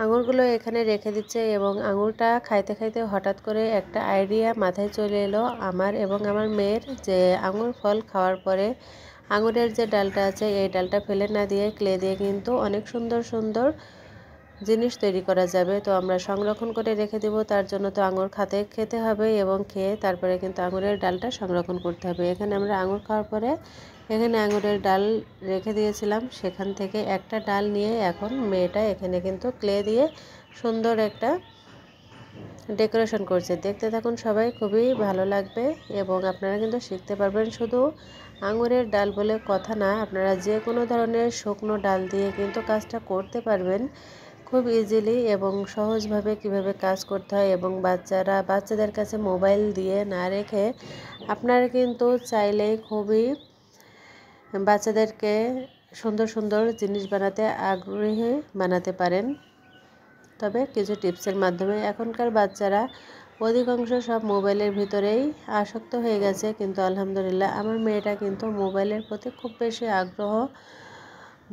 আঙুরগুলো এখানে রেখে দিচ্ছে এবং আঙুরটা খাইতে খাইতে হঠাৎ করে একটা আইডিয়া মাথায় চলে এলো আমার এবং আমার মেয়ের, যে আঙুর ফল খাওয়ার পরে আঙুরের যে ডালটা আছে এই ডালটা ফেলে না দিয়ে ক্লে দিয়ে কিন্তু অনেক সুন্দর সুন্দর জিনিস তৈরি করা যাবে। তো আমরা সংরক্ষণ করে রেখে দেব, তার জন্য তো আঙুর খেতে হবে এবং খেয়ে তারপরে কিন্তু আঙুরের ডালটা সংরক্ষণ করতে হবে। এখানে আমরা আঙুর খাওয়ার পরে এখানে আঙুরের ডাল রেখে দিয়েছিলাম, সেখান থেকে একটা ডাল নিয়ে এখন মেয়েটা এখানে কিন্তু ক্লে দিয়ে সুন্দর একটা ডেকোরেশন করছে। দেখতে থাকুন সবাই, খুবই ভালো লাগবে এবং আপনারা কিন্তু শিখতে পারবেন। শুধু আঙুরের ডাল বলে কথা না, আপনারা যে কোনো ধরনের শুকনো ডাল দিয়ে কিন্তু কাজটা করতে পারবেন খুব ইজিলি এবং সহজভাবে। কিভাবে কাজ করতে হয় এবং বাচ্চাদের কাছে মোবাইল দিয়ে না রেখে আপনারা কিন্তু চাইলেই খুবই বাচ্চাদেরকে সুন্দর সুন্দর জিনিস বানাতে আগ্রহী বানাতে পারেন, তবে কিছু টিপসের মাধ্যমে। এখনকার বাচ্চারা অধিকাংশ সব মোবাইলের ভিতরেই আসক্ত হয়ে গেছে, কিন্তু আলহামদুলিল্লাহ আমার মেয়েটা কিন্তু মোবাইলের প্রতি খুব বেশি আগ্রহ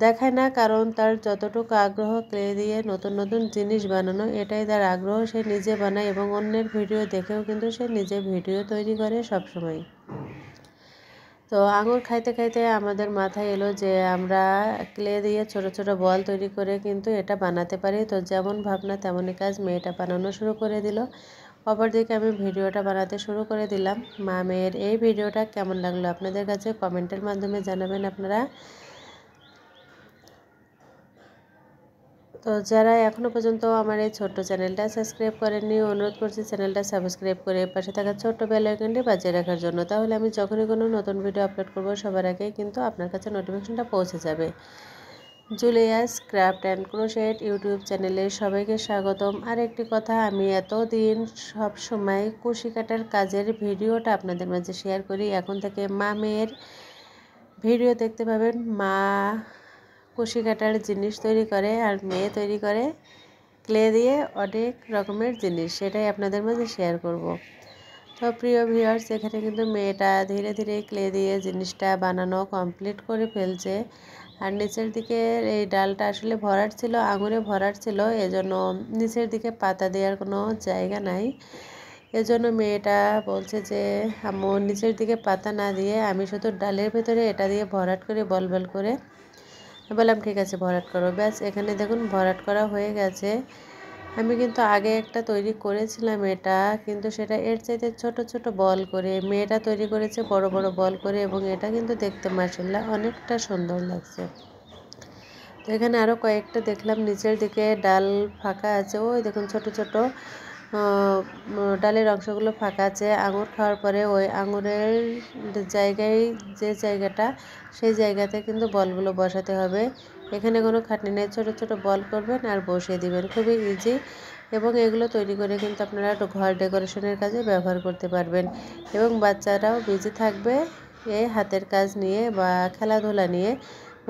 দেখায় না, কারণ তার যতটুকু আগ্রহ ক্লে দিয়ে নতুন নতুন জিনিস বানানো, এটাই তার আগ্রহ। সে নিজে বানায় এবং অন্যের ভিডিও দেখেও কিন্তু সে নিজে ভিডিও তৈরি করে সবসময়। তো আঙুর খাইতে খাইতে আমাদের মাথায় এলো যে আমরা ক্লে দিয়ে ছোট ছোট বল তৈরি করে কিন্তু এটা বানাতে পারি। তো যেমন ভাবনা তেমনই কাজ, মেয়েটা বানানো শুরু করে দিল। অপরদিকে আমি ভিডিওটা বানাতে শুরু করে দিলাম। মা মেয়ের এই ভিডিওটা কেমন লাগলো আপনাদের কাছে কমেন্টের মাধ্যমে জানাবেন আপনারা। তো যারা এখনও পর্যন্ত আমার এই ছোট্ট চ্যানেলটা সাবস্ক্রাইব করেননি, অনুরোধ করছি চ্যানেলটা সাবস্ক্রাইব করে পাশে থাকা ছোট্ট বেল আইকনটি বাজিয়ে রাখার জন্য। তাহলে আমি যখনই কোনো নতুন ভিডিও আপলোড করব সবার আগেই কিন্তু আপনার কাছে নোটিফিকেশনটা পৌঁছে যাবে। Julius craft and crochet YouTube চ্যানেলে সবাইকে স্বাগতম। আর একটি কথা, আমি এতদিন সব সময় কুশি কাটার কাজের ভিডিওটা আপনাদের মাঝে শেয়ার করি। এখন থেকে মা মেয়ের ভিডিও দেখতে পাবেন। মা কুশি কাটার জিনিস তৈরি করে আর মেয়ে তৈরি করে ক্লে দিয়ে অনেক রকমের জিনিস, সেটাই আপনাদের মাঝে শেয়ার করব। তো প্রিয় ভিউয়ার্স, এখানে কিন্তু মেয়েটা ধীরে ধীরে ক্লে দিয়ে জিনিসটা বানানো কমপ্লিট করে ফেলছে। আর নিচের দিকে এই ডালটা আসলে ভরাট ছিল, আঙুরে ভরাট ছিল, এজন্য নিচের দিকে পাতা দেওয়ার কোনো জায়গা নাই। এজন্য মেয়েটা বলছে যে আম্মু নিচের দিকে পাতা না দিয়ে আমি শুধু ডালের ভেতরে এটা দিয়ে ভরাট করে বল বল করে। বললাম ঠিক আছে ভরাট করো। ব্যাস, এখানে দেখুন ভরাট করা হয়ে গেছে। আমি কিন্তু আগে একটা তৈরি করেছিলাম এটা, কিন্তু সেটা এর চাইতে ছোট ছোট বল করে, মেয়েটা তৈরি করেছে বড় বড় বল করে, এবং এটা কিন্তু দেখতে মাশাআল্লাহ অনেকটা সুন্দর লাগছে। তো এখানে আরও কয়েকটা দেখলাম নিচের দিকে ডাল ফাঁকা আছে, ওই দেখুন ছোট ছোট ডালের অংশগুলো ফাঁকা আছে। আঙুর খাওয়ার পরে ওই আঙুরের জায়গায় যে জায়গাটা, সেই জায়গাতে কিন্তু বলগুলো বসাতে হবে। এখানে কোনো খাটনি নেই, ছোট ছোট বল করবেন আর বসিয়ে দিবেন, খুবই ইজি। এবং এগুলো তৈরি করে কিন্তু আপনারা ঘর ডেকোরেশনের কাজে ব্যবহার করতে পারবেন এবং বাচ্চারাও বিজি থাকবে এই হাতের কাজ নিয়ে বা খেলাধুলা নিয়ে।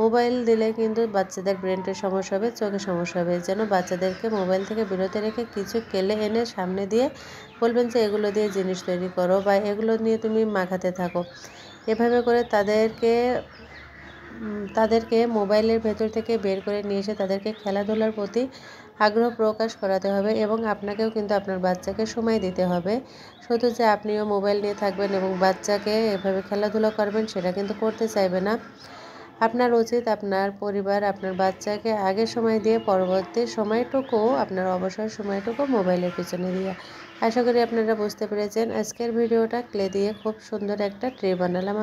মোবাইল দিলে কিন্তু বাচ্চাদের ব্রেনের সমস্যা হবে, চোখে সমস্যা হবে। যেন বাচ্চাদেরকে মোবাইল থেকে বিরত রেখে কিছু কেলে এনে সামনে দিয়ে বলবেন যে এগুলো দিয়ে জিনিস তৈরি করো বা এগুলো নিয়ে তুমি মাখাতে থাকো। এভাবে করে তাদেরকে মোবাইলের ভেতর থেকে বের করে নিয়ে এসে তাদেরকে খেলাধুলার প্রতি আগ্রহ প্রকাশ করাতে হবে এবং আপনাকেও কিন্তু আপনার বাচ্চাকে সময় দিতে হবে। শুধু যে আপনিও মোবাইল নিয়ে থাকবেন এবং বাচ্চাকে এভাবে খেলাধুলা করবেন সেটা কিন্তু করতে চাইবে না। আপনার উচিত আপনার পরিবার আপনার বাচ্চাকে আগে সময় দিয়ে পরবর্তী সময়টুকু, আপনার অবসর সময়টুকু মোবাইলের পিছনে দিয়ে। আশা করি আপনারা বুঝতে পেরেছেন। আজকের ভিডিওটা ক্লে দিয়ে খুব সুন্দর একটা ট্রে বানালাম।